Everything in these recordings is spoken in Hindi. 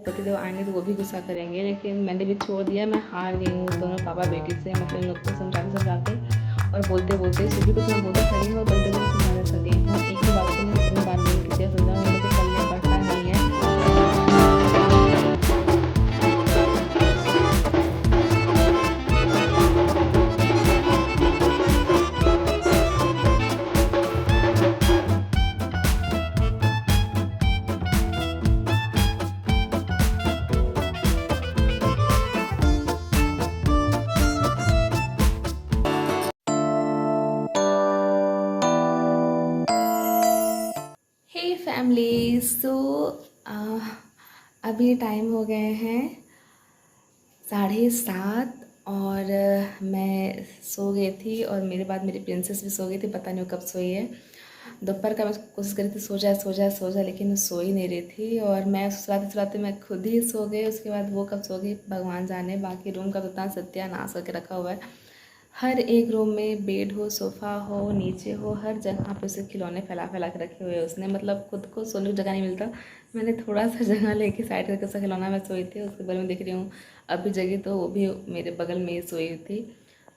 पतिदेव आएंगे तो वो भी गुस्सा करेंगे, लेकिन मैंने भी छोड़ दिया। मैं हार गई हूँ दोनों पापा बेटी से। मतलब इन लोग को समझाते समझाते और बोलते बोलते सुबह को तो मैं बोलते थकी हूँ और पतिदेव को समझाते थकी हूँ। एक ही बात को मैं कितनी बार बोलूँ, कितनी समझाऊँ, इन लोग के पल्ले पड़ता नहीं है। हे फैमिली, सो अभी टाइम हो गए हैं 7:30 और मैं सो गई थी और मेरे बाद मेरी प्रिंसेस भी सो गई थी। पता नहीं वो कब सोई है। दोपहर का मैं कोशिश करी थी सो जाए सो जाए सो जाए, लेकिन वो सो ही नहीं रही थी और मैं सुलाते सुलाते मैं खुद ही सो गई। उसके बाद वो कब सो गई भगवान जाने। बाकी रूम का तो इतना सत्यानाश करके रखा हुआ है। हर एक रूम में बेड हो, सोफ़ा हो, नीचे हो, हर जगह पे उसे खिलौने फैला फैला के रखे हुए उसने। मतलब खुद को सोने की जगह नहीं मिलता। मैंने थोड़ा सा जगह लेके साइड करके उसका खिलौना मैं सोई थी। उसके बारे में देख रही हूँ अभी जगी तो वो भी मेरे बगल में ही सोई थी।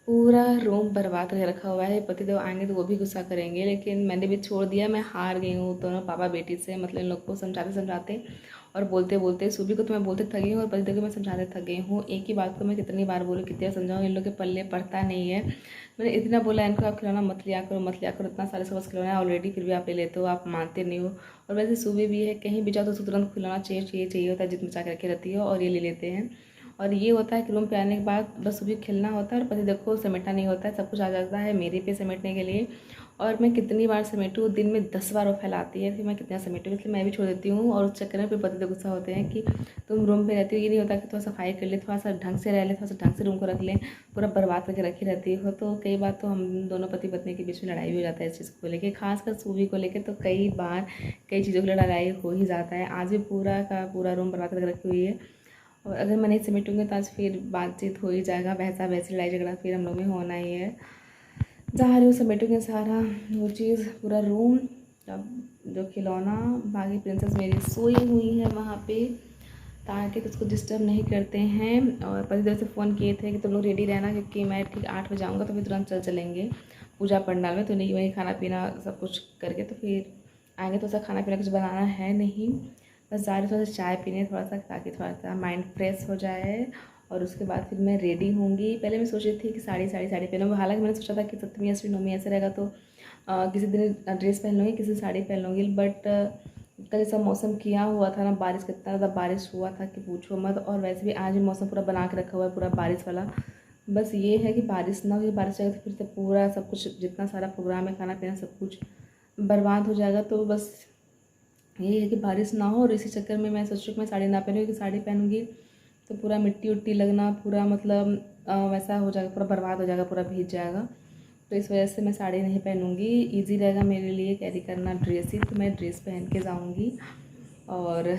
पूरा रूम बर्बाद करके रखा हुआ है। पतिदेव आएंगे तो वो भी गुस्सा करेंगे, लेकिन मैंने भी छोड़ दिया। मैं हार गई हूँ दोनों पापा बेटी से। मतलब इन लोग को समझाते समझाते और बोलते बोलते सुबह को तो मैं बोलते थक गई हूँ और पतिदेव को मैं समझाते थक गई हूँ। एक ही बात को मैं कितनी बार बोलूँ, कितनी बार समझाऊँ, इन लोग के पल्ले पड़ता नहीं है। मैंने इतना बोला इनको आप खिलौना मत लिया करो मत लिया करो, इतना सारे सबस खिलौना है ऑलरेडी, फिर भी आप ले लेते हो, आप मानते नहीं हो। और वैसे सुबह भी है, कहीं भी जाओ तो उसको तुरंत खिलौना चाहिए चाहिए चाहिए होता है, जिद मचा के रखी रहती है और ये ले लेते हैं। और ये होता है कि रूम पे आने के बाद बस सुबह खेलना होता है और पति देखो समेटना नहीं होता है। सब कुछ आ जाता है मेरे पे समेटने के लिए। और मैं कितनी बार समेटूँ, दिन में 10 बार वो फैलाती है कि मैं कितना समेटूँ, इसलिए मैं भी छोड़ देती हूँ। और उस चक्कर में फिर पति गुस्सा होते हैं कि तुम रूम में रहती हो, ये नहीं होता कि थोड़ा सफाई कर ले, थोड़ा सा ढंग से रह ले, थोड़ा सा ढंग से रूम को रख ले, पूरा बर्बाद करके रखी रहती हो। तो कई बार तो हम दोनों पति पत्नी के बीच में लड़ाई भी हो जाता है इस चीज़ को लेकर, खासकर सूवी को लेकर। तो कई बार कई चीज़ों की लड़ाई हो ही जाता है। आज भी पूरा का पूरा रूम बर्बाद करके रखी हुई है और अगर मैं नहीं समेटूँगी तो आज फिर बातचीत हो ही जाएगा, वैसा वैसी लड़ाई झगड़ा फिर हम लोग में होना ही है। जा रही हूँ समेटूँगी सारा वो चीज़, पूरा रूम, अब जो खिलौना। बाकी प्रिंसेस मेरी सोई हुई है वहाँ पे ताकि उसको डिस्टर्ब नहीं करते हैं। और पतिदेव से फ़ोन किए थे कि तुम लोग रेडी रहना, क्योंकि मैं ठीक 8 बजे आऊँगा तो फिर तुरंत चलेंगे पूजा पंडाल में। तो नहीं वहीं खाना पीना सब कुछ करके तो फिर आएँगे। तो ऐसा खाना पीना कुछ बनाना है नहीं, बस जा रही थोड़ा सा चाय पीने थोड़ा सा, ताकि थोड़ा सा माइंड फ्रेश हो जाए। और उसके बाद फिर मैं रेडी होंगी। पहले मैं सोच रही थी कि साड़ी पहनूँगी। हालांकि मैंने सोचा था कि सप्तमी अष्टमी नवमी ऐसे रहेगा तो किसी दिन ड्रेस पहन लूँगी, किसी साड़ी पहन लूँगी। बट कल जैसा मौसम किया हुआ था ना, बारिश का इतना ज़्यादा बारिश हुआ था कि पूछो मत। और वैसे भी आज भी मौसम पूरा बना के रखा हुआ है, पूरा बारिश वाला। बस ये है कि बारिश ना हो, बारिश जाएगा तो फिर से पूरा सब कुछ जितना सारा प्रोग्राम है, खाना पीना सब कुछ बर्बाद हो जाएगा। तो बस यही है कि बारिश ना हो। और इसी चक्कर में मैं सोचूँ कि मैं साड़ी ना पहनूँ, कि साड़ी पहनूँगी तो पूरा मिट्टी उट्टी लगना, पूरा मतलब वैसा हो जाएगा, पूरा बर्बाद हो जाएगा, पूरा भीग जाएगा। तो इस वजह से मैं साड़ी नहीं पहनूँगी। ईजी रहेगा मेरे लिए कैरी करना ड्रेस ही, तो मैं ड्रेस पहन के जाऊँगी। और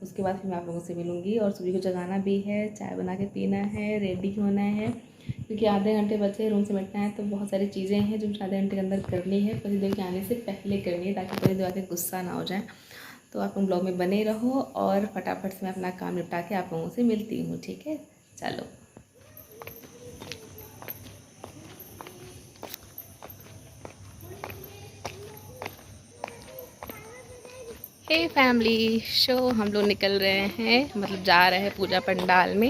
उसके बाद फिर मैं आप लोगों से मिलूँगी। और सुबह को जगाना भी है, चाय बना के पीना है, रेडी होना है, क्योंकि आधे घंटे बचे रूम समेटना है। तो बहुत सारी चीज़ें हैं जो मुझे आधे घंटे के अंदर करनी है, पतिदेव के आने से पहले करनी है, ताकि पतिदेव आके गुस्सा ना हो जाए। तो आप लोग ब्लॉग में बने रहो और फटाफट से मैं अपना काम निपटा के आप लोगों से मिलती हूँ, ठीक है? चलो। हे फैमिली, शो हम लोग निकल रहे हैं, मतलब जा रहे हैं पूजा पंडाल में।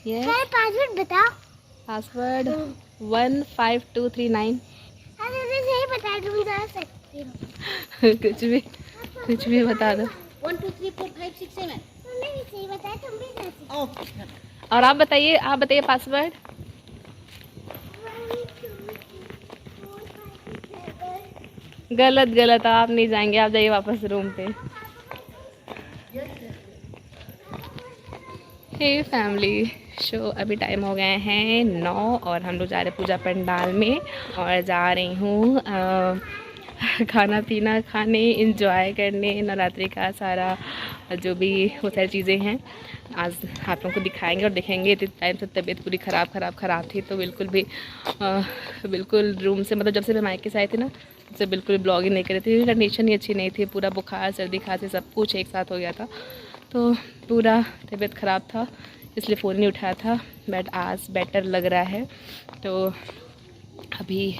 ये पासवर्ड बताओ। पासवर्ड 15239। सही बता, तुम जा सकती हो। कुछ भी बता दो। 1 2 3 4 5 6 7। तुमने भी सही बताया, तुम भी जा सकती हो। और आप बताइए पासवर्ड। गलत, आप नहीं जाएंगे, आप जाइए वापस रूम पे। हे फैमिली, शो अभी टाइम हो गए हैं 9 और हम लोग जा रहे हैं पूजा पंडाल में। और जा रही हूँ खाना पीना खाने, एंजॉय करने, नवरात्रि का सारा जो भी वो सारी चीज़ें हैं आज आप लोगों को दिखाएंगे और देखेंगे। इतने टाइम से तबीयत पूरी ख़राब थी, तो बिल्कुल भी बिल्कुल रूम से मतलब जब से मैं मायके से आई थी ना, तब से बिल्कुल ब्लॉग ही नहीं कर रही थी। कंडीशन ही अच्छी नहीं थी, पूरा बुखार, सर्दी, खांसी सब कुछ एक साथ हो गया था, तो पूरा तबीयत ख़राब था, इसलिए फ़ोन नहीं उठाया था। बट आज बेटर लग रहा है, तो अभी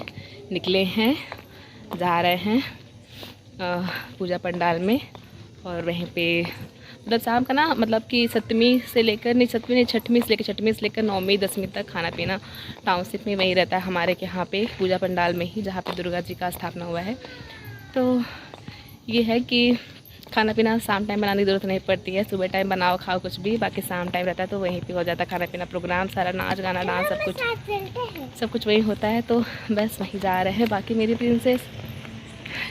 निकले हैं, जा रहे हैं पूजा पंडाल में। और वहीं पे मतलब शाम का ना, मतलब कि छठवीं से लेकर 9वीं 10वीं तक खाना पीना टाउनशिप में वही रहता है हमारे के यहाँ पे पूजा पंडाल में ही, जहाँ पे दुर्गा जी का स्थापना हुआ है। तो ये है कि खाना पीना शाम टाइम बनाने की ज़रूरत नहीं पड़ती है, सुबह टाइम बनाओ खाओ कुछ भी, बाकी शाम टाइम रहता है तो वहीं पे हो जाता है खाना पीना, प्रोग्राम सारा, नाच गाना डांस सब कुछ वही होता है। तो बस वहीं जा रहे हैं। बाकी मेरी प्रिंसेस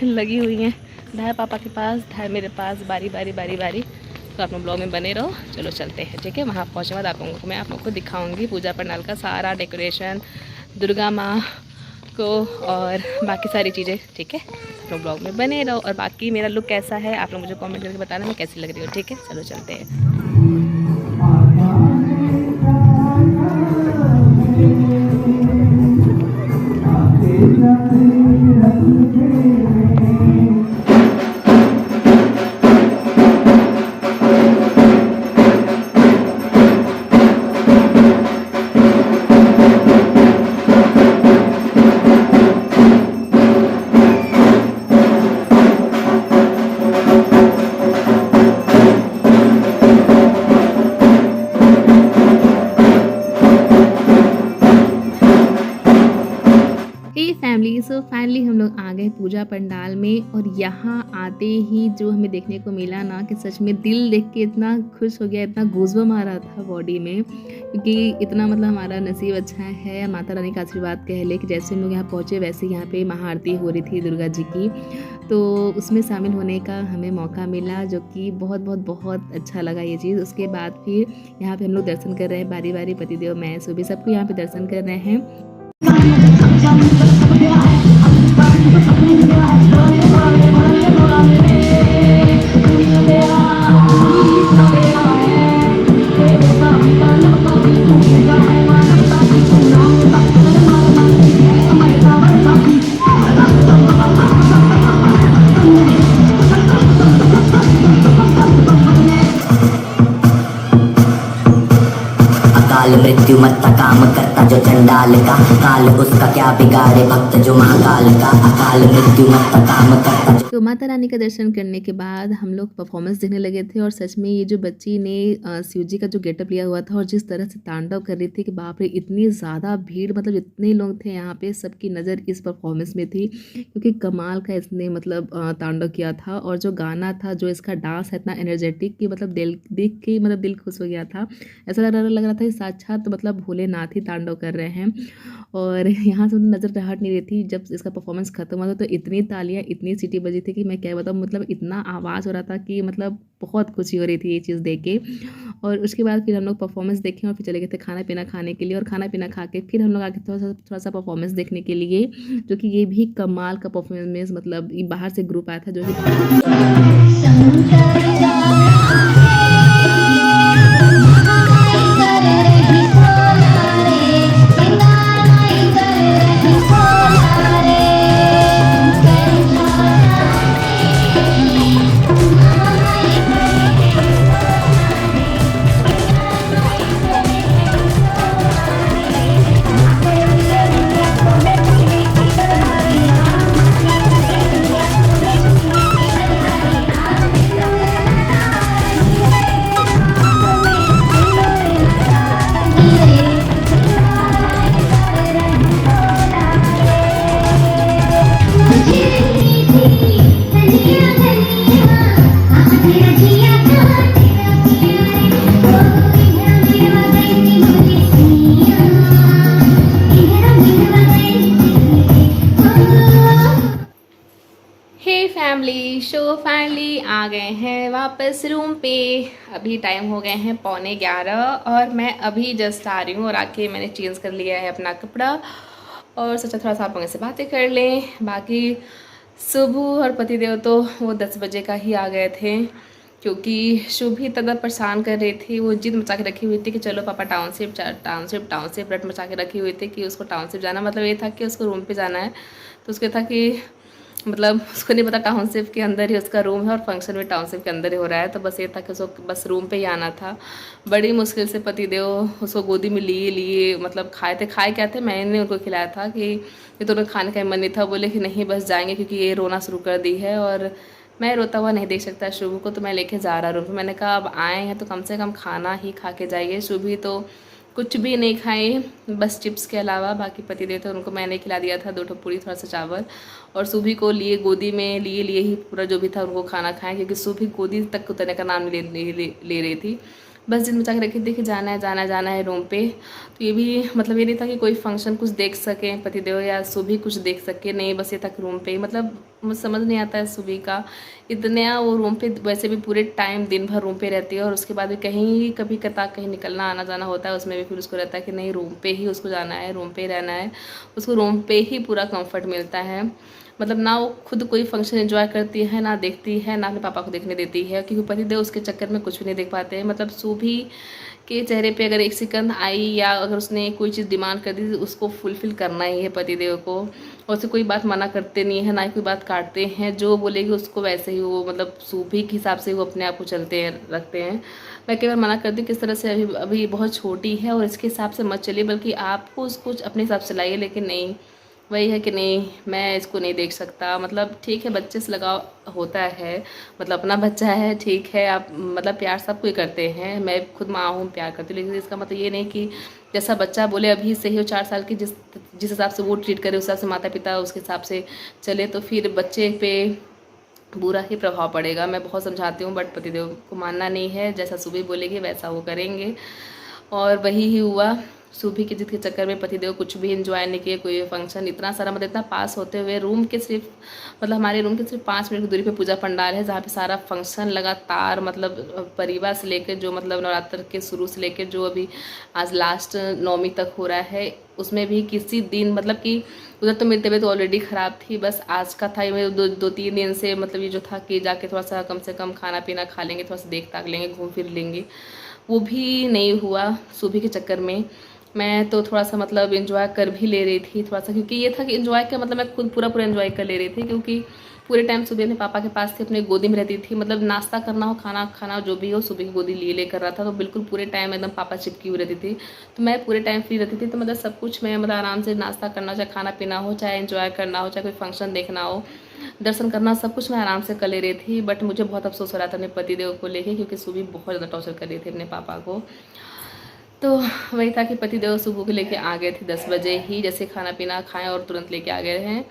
लगी हुई हैं, धाय पापा के पास, धाय मेरे पास, बारी बारी। तो आप लोग ब्लॉग में बने रहो। चलो चलते हैं, ठीक है। वहाँ पहुँचने बाद मैं आप लोगों को दिखाऊंगी पूजा पंडाल का सारा डेकोरेशन, दुर्गा माँ को और बाकी सारी चीज़ें, ठीक है। तो ब्लॉग में बने रहो। और बाकी मेरा लुक कैसा है आप लोग मुझे कमेंट करके बताना मैं कैसी लग रही हूँ, ठीक है। चलो चलते हैं। सो फाइनली हम लोग आ गए पूजा पंडाल में। और यहाँ आते ही जो हमें देखने को मिला ना, कि सच में दिल देख के इतना खुश हो गया, इतना गूज़बम्प आ रहा था बॉडी में, क्योंकि इतना मतलब हमारा नसीब अच्छा है, माता रानी का आशीर्वाद कह ले कि जैसे हम लोग यहाँ पहुँचे वैसे यहाँ पे महाआरती हो रही थी दुर्गा जी की, तो उसमें शामिल होने का हमें मौका मिला, जो कि बहुत अच्छा लगा ये चीज़। उसके बाद फिर यहाँ पे हम लोग दर्शन कर रहे हैं बारी बारी, पतिदेव मैं सुबह सबको यहाँ पे दर्शन कर रहे हैं। मृत्यु मत काम करता जो चंडाल का, काल उसका क्या बिगाड़े भक्त जो महाकाल का, अकाल मृत्यु मत काम करता। तो माता रानी का दर्शन करने के बाद हम लोग परफॉर्मेंस देखने लगे थे। और सच में ये जो बच्ची ने शिव जी का जो गेटअप लिया हुआ था और जिस तरह से तांडव कर रही थी कि बाप रे, इतनी ज़्यादा भीड़, मतलब जितने लोग थे यहाँ पे सबकी नज़र इस परफॉर्मेंस में थी, क्योंकि कमाल का इसने मतलब तांडव किया था। और जो गाना था, जो इसका डांस है इतना एनर्जेटिक कि मतलब दिल देख के मतलब दिल खुश हो गया था। ऐसा लग रहा था कि साक्षात मतलब भोलेनाथ ही तांडव कर रहे हैं। और यहाँ से मतलब नज़र हट नहीं रही थी। जब इसका परफॉर्मेंस खत्म हुआ था तो इतनी तालियां, इतनी सीटी बजी थी कि मैं क्या बताऊँ, मतलब इतना आवाज़ हो रहा था कि मतलब बहुत खुशी हो रही थी ये चीज़ देख के। और उसके बाद फिर हम लोग परफॉर्मेंस देखे और फिर चले गए थे खाना पीना खाने के लिए। और खाना पीना खा के फिर हम लोग आगे थोड़ा सा परफॉर्मेंस देखने के लिए, जो कि ये भी कमाल का परफॉर्मेंस, मतलब बाहर से ग्रुप आया था जो कि शो फाइनली आ गए हैं वापस रूम पे। अभी टाइम हो गए हैं 11:15 और मैं अभी जस्ट आ रही हूँ। और आके मैंने चेंज कर लिया है अपना कपड़ा और सोचा थोड़ा सा आप लोगों से बातें कर लें। बाकी सुबह और पतिदेव तो वो 10 बजे का ही आ गए थे, क्योंकि शुभी तदा परेशान कर रही थी। वो जिद मचा के रखी हुई थी कि चलो पापा टाउनशिप टाउनशिप टाउनशिप, रट मचा के रखी हुई थी कि उसको टाउनशिप जाना, मतलब ये था कि उसको रूम पे जाना है। तो उसके था कि मतलब उसको नहीं पता टाउनशिप के अंदर ही उसका रूम है और फंक्शन भी टाउनशिप के अंदर ही हो रहा है। तो बस ये था कि उसको बस रूम पे ही आना था। बड़ी मुश्किल से पतिदेव उसको गोदी में लिए लिए, मतलब खाए क्या थे, मैंने उनको खिलाया था कि ये तो उन्हें खाने का मन नहीं था। बोले कि नहीं बस जाएंगे, क्योंकि ये रोना शुरू कर दी है और मैं रोता हुआ नहीं देख सकता शुभ को, तो मैं लेके जा रहा रूम पे। मैंने कहा अब आए हैं तो कम से कम खाना ही खा के जाइए। शुभी तो कुछ भी नहीं खाई, बस चिप्स के अलावा। बाकी पतिदेव थे उनको मैंने खिला दिया था 2 पूरी, थोड़ा सा चावल। और सुभी को लिए गोदी में लिए ही पूरा जो भी था उनको खाना खाएं, क्योंकि सुभी गोदी तक उतरने का नाम ले रही थी। बस जिद मचा के रखी थी कि जाना है जाना है जाना है रूम पे। तो ये भी मतलब ये नहीं था कि कोई फंक्शन कुछ देख सकें पतिदेव या सुभी कुछ देख सके, नहीं बस ये था कि रूम पे। मतलब मुझे समझ नहीं आता है सुभी का इतना, वो रूम पे वैसे भी पूरे टाइम दिन भर रूम पे रहती है और उसके बाद भी कहीं कभी कता कहीं निकलना आना जाना होता है, उसमें भी फिर उसको रहता है कि नहीं रूम पे ही उसको जाना है, रूम पे ही रहना है। उसको रूम पे ही पूरा कंफर्ट मिलता है। मतलब ना वो खुद कोई फंक्शन एंजॉय करती है, ना देखती है, ना अपने पापा को देखने देती है, क्योंकि पतिदेव उसके चक्कर में कुछ भी नहीं देख पाते हैं। मतलब सुभी के चेहरे पे अगर एक सेकंड आई या अगर उसने कोई चीज़ डिमांड कर दी तो उसको फुलफिल करना ही है पतिदेव को। और उसे कोई बात मना करते नहीं है, ना ही कोई बात काटते हैं। जो बोलेगी उसको वैसे ही वो मतलब सुभी के हिसाब से वो अपने आप को चलते हैं रखते हैं। मैं कई बार मना करती हूँ किस तरह से अभी अभी बहुत छोटी है और इसके हिसाब से मत चलिए, बल्कि आपको उसको अपने हिसाब से लाइए। लेकिन नहीं, वही है कि नहीं मैं इसको नहीं देख सकता। मतलब ठीक है बच्चे से लगाव होता है, मतलब अपना बच्चा है, ठीक है आप मतलब प्यार सब कोई करते हैं, मैं खुद माँ हूँ प्यार करती हूँ। लेकिन इसका मतलब ये नहीं कि जैसा बच्चा बोले अभी से ही वो 4 साल की जिस जिस हिसाब से वो ट्रीट करे उस हिसाब से माता पिता उसके हिसाब से चले, तो फिर बच्चे पे बुरा ही प्रभाव पड़ेगा। मैं बहुत समझाती हूँ बट पतिदेव को मानना नहीं है, जैसा सुबह बोलेगी वैसा वो करेंगे। और वही ही हुआ। सुबह की जिद के चक्कर में पतिदेव कुछ भी एंजॉय नहीं किए, कोई फंक्शन इतना सारा, मतलब इतना पास होते हुए रूम के सिर्फ मतलब हमारे रूम के सिर्फ 5 मिनट की दूरी पे पूजा पंडाल है, जहाँ पे सारा फंक्शन लगातार मतलब परिवार से लेकर जो मतलब नवरात्र के शुरू से लेकर जो अभी आज लास्ट 9वीं तक हो रहा है, उसमें भी किसी दिन मतलब कि उधर तो मेरी तबीयत ऑलरेडी ख़राब थी। बस आज का था ये 2-3 दिन से मतलब ये जो था कि जाके थोड़ा सा कम से कम खाना पीना खा लेंगे, थोड़ा सा देख ताक लेंगे, घूम फिर लेंगे, वो भी नहीं हुआ। सुबह के चक्कर में मैं तो थोड़ा सा मतलब एंजॉय कर भी ले रही थी थोड़ा सा, क्योंकि ये था कि एंजॉय का मतलब मैं खुद पूरा एंजॉय कर ले रही थी, क्योंकि पूरे टाइम सुबह अपने पापा के पास थी, अपने गोदी में रहती थी। मतलब नाश्ता करना हो खाना खाना जो भी हो सुबह की गोदी ले कर रहा था, तो बिल्कुल पूरे टाइम एकदम पापा चिपकी हुई रहती थी। तो मैं पूरे टाइम फ्री रहती थी, तो मतलब सब कुछ मैं मतलब आराम से नाश्ता करना, चाहे खाना पीना हो, चाहे एंजॉय करना हो, चाहे कोई फंक्शन देखना हो, दर्शन करना, सब कुछ मैं आराम से कर ले रही थी। बट मुझे बहुत अफसोस हो रहा था अपने पतिदेव को लेके, क्योंकि सुबह बहुत ज़्यादा टॉर्चर कर रही थी अपने पापा को। तो वही था कि पतिदेव सुबह को लेके आ गए थे 10 बजे ही, जैसे खाना पीना खाएं और तुरंत लेके आ गए हैं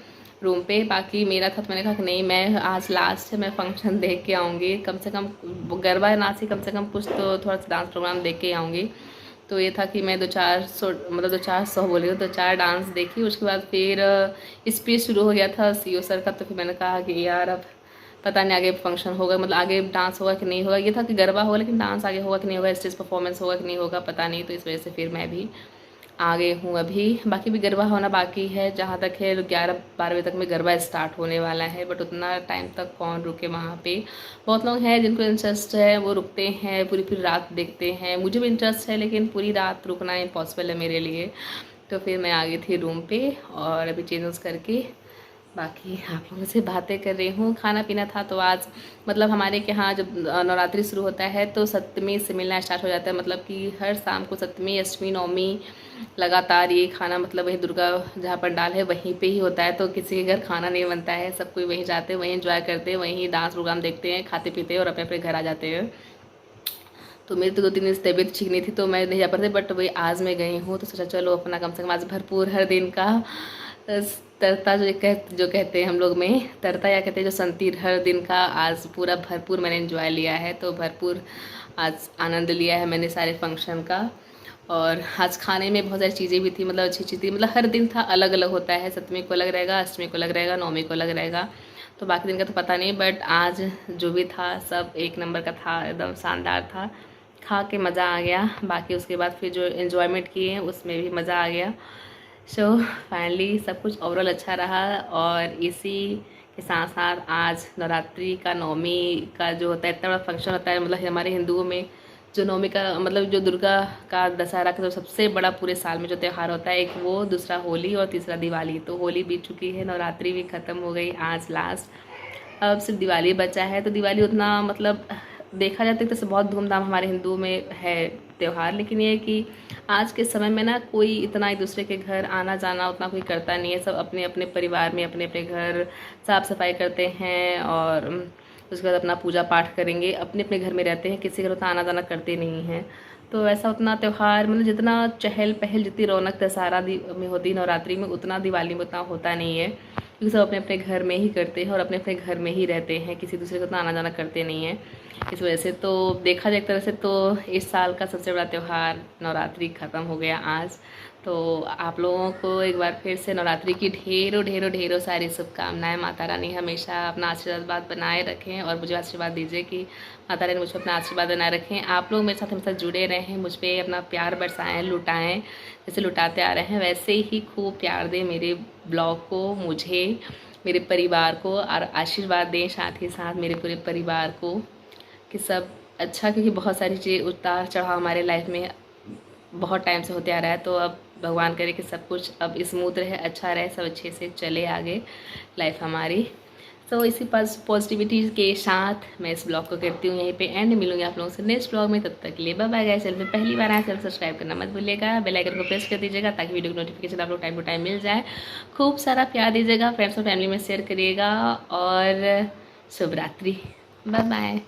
रूम पे। बाकी मेरा था तो मैंने कहा कि नहीं मैं आज लास्ट है, मैं फंक्शन देख के आऊँगी, कम से कम गरबा नाच ही कम से कम कुछ तो थोड़ा सा डांस प्रोग्राम देख के आऊँगी। तो ये था कि मैं 2-4 बोली हूँ, 2-4 डांस देखी। उसके बाद फिर स्पीच शुरू हो गया था सीओ सर का, तो फिर मैंने कहा कि यार अब पता नहीं आगे फंक्शन होगा, मतलब आगे डांस होगा कि नहीं होगा। ये था कि गरबा होगा लेकिन डांस आगे होगा कि नहीं होगा, स्टेज परफॉर्मेंस होगा कि नहीं होगा पता नहीं। तो इस वजह से फिर मैं भी आ गई हूँ अभी। बाकी भी गरबा होना बाकी है, जहाँ तक है 11-12 बजे तक में गरबा स्टार्ट होने वाला है, बट उतना टाइम तक कौन रुके वहाँ पे। बहुत लोग हैं जिनको इंटरेस्ट है वो रुकते हैं, पूरी रात देखते हैं। मुझे भी इंटरेस्ट है लेकिन पूरी रात रुकना इम्पॉसिबल है मेरे लिए। तो फिर मैं आ गई थी रूम पे और अभी चेंज करके बाकी आप लोगों से बातें कर रही हूँ। खाना पीना था तो आज मतलब हमारे के यहाँ जब नवरात्रि शुरू होता है तो सप्तमी से मिलना स्टार्ट हो जाता है, मतलब कि हर शाम को सप्तमी अष्टमी नवमी लगातार ये खाना मतलब वही दुर्गा जहाँ पंडाल है वहीं पे ही होता है। तो किसी के घर खाना नहीं बनता है, सब कोई वहीं जाते हैं, वहीं एंजॉय करते हैं, वहीं डांस प्रोग्राम देखते हैं, खाते पीते हैं और अपने अपने घर आ जाते हैं। तो मेरी तो 2-3 दिन से तबीयत ठीक नहीं थी तो मैं नहीं जा पाती, बट वही आज मैं गई हूँ तो सोचा चलो अपना कम से कम आज भरपूर हर दिन का तरता जो कहते हैं हम लोग में तरता या कहते हैं जो संतीर, हर दिन का आज पूरा भरपूर मैंने एंजॉय लिया है। तो भरपूर आज आनंद लिया है मैंने सारे फंक्शन का। और आज खाने में बहुत सारी चीज़ें भी थी, मतलब अच्छी चीज़ थी। मतलब हर दिन था अलग अलग होता है, सप्तमी को अलग रहेगा, अष्टमी को अलग रहेगा, नवमी को अलग रहेगा, तो बाकी दिन का तो पता नहीं। बट आज जो भी था सब एक नंबर का था, एकदम शानदार था, खा के मज़ा आ गया। बाकी उसके बाद फिर जो एन्जॉयमेंट किए हैं उसमें भी मज़ा आ गया। सो फाइनली सब कुछ ओवरऑल अच्छा रहा और इसी के साथ साथ आज नवरात्रि का नवमी का जो होता है इतना बड़ा फंक्शन होता है, मतलब हमारे हिंदुओं में जो नवमी का मतलब जो दुर्गा का दशहरा का जो सबसे बड़ा पूरे साल में जो त्यौहार होता है, एक वो, दूसरा होली और तीसरा दिवाली। तो होली बीत चुकी है, नवरात्रि भी ख़त्म हो गई आज लास्ट, अब सिर्फ दिवाली बचा है। तो दिवाली उतना मतलब देखा जाता है तो बहुत धूमधाम हमारे हिंदुओं में है त्यौहार, लेकिन ये है कि आज के समय में ना कोई इतना एक दूसरे के घर आना जाना उतना कोई करता नहीं है। सब अपने अपने परिवार में अपने अपने घर साफ़ सफाई करते हैं और उसके बाद अपना पूजा पाठ करेंगे, अपने अपने घर में रहते हैं, किसी घर उतना आना जाना करते नहीं हैं। तो ऐसा उतना त्यौहार मतलब जितना चहल पहल जितनी रौनक दशहरा में होती नवरात्रि में, उतना दिवाली में उतना होता नहीं है, क्योंकि सब अपने अपने घर में ही करते हैं और अपने अपने घर में ही रहते हैं, किसी दूसरे को उतना आना जाना करते नहीं हैं। इस वजह से तो देखा जाए एक तरह से तो इस साल का सबसे बड़ा त्यौहार नवरात्रि ख़त्म हो गया आज। तो आप लोगों को एक बार फिर से नवरात्रि की ढेरों ढेरों ढेरों सारी शुभकामनाएं। माता रानी हमेशा अपना आशीर्वाद बनाए रखें और मुझे आशीर्वाद दीजिए कि माता रानी मुझ पर अपना आशीर्वाद बनाए रखें। आप लोग मेरे साथ हमेशा जुड़े रहें, मुझ पर अपना प्यार बरसाएँ, लुटाएँ, जैसे लुटाते आ रहे हैं वैसे ही खूब प्यार दें मेरे ब्लॉग को, मुझे, मेरे परिवार को, और आशीर्वाद दें साथ ही साथ मेरे पूरे परिवार को कि सब अच्छा, क्योंकि बहुत सारी चीज़ उतार चढ़ाव हमारे लाइफ में बहुत टाइम से होते आ रहा है। तो अब भगवान करे कि सब कुछ अब स्मूथ रहे, अच्छा रहे, सब अच्छे से चले आगे लाइफ हमारी। तो इसी पॉजिटिविटी के साथ मैं इस ब्लॉग को करती हूँ यहीं पे एंड। मिलूंगी आप लोगों से नेक्स्ट ब्लॉग में, तब तक के लिए बाय बाय गाइस। चैनल में पहली बार आए चैनल सब्सक्राइब करना मत भूलिएगा, बेल आइकन को प्रेस कर दीजिएगा ताकि वीडियो की नोटिफिकेशन आप लोग टाइम टू टाइम मिल जाए। खूब सारा प्यार दीजिएगा, फ्रेंड्स और फैमिली में शेयर करिएगा और शुभ रात्रि, बाय बाय।